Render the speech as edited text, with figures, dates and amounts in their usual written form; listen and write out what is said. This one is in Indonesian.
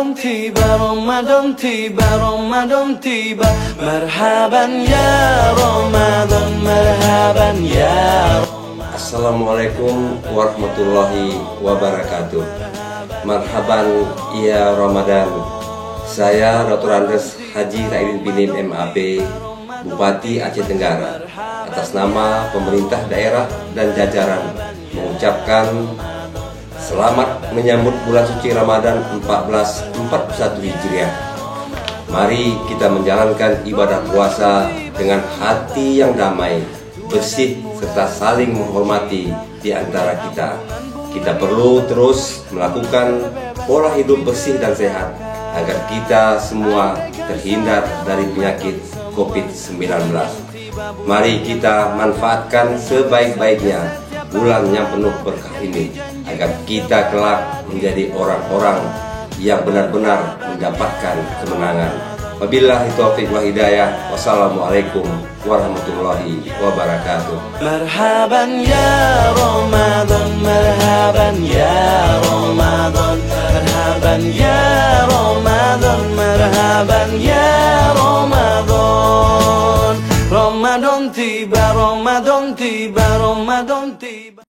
Ramadan tiba, Ramadan tiba, Ramadan tiba. Marhaban ya Ramadan, marhaban ya Ramadan. Assalamualaikum warahmatullahi wabarakatuh. Marhaban ya Ramadan. Saya Dr. Andes Haji Raidin Pinim MAP, Bupati Aceh Tenggara, atas nama pemerintah daerah dan jajaran mengucapkan selamat menyambut bulan suci Ramadan 1441 Hijriah. Mari kita menjalankan ibadah puasa dengan hati yang damai, bersih, serta saling menghormati di antara kita. Kita perlu terus melakukan pola hidup bersih dan sehat agar kita semua terhindar dari penyakit COVID-19. Mari kita manfaatkan sebaik-baiknya bulan yang penuh berkah ini agar kita kelak menjadi orang-orang yang benar-benar mendapatkan kemenangan. Wabillahi taufiq wa hidayah. Wassalamualaikum warahmatullahi wabarakatuh. Marhaban ya Ramadan, marhaban ya Ramadan, marhaban ya Ramadan, marhaban ya Ramadan. Ramadan tiba, Ramadan tiba, Ramadan tiba.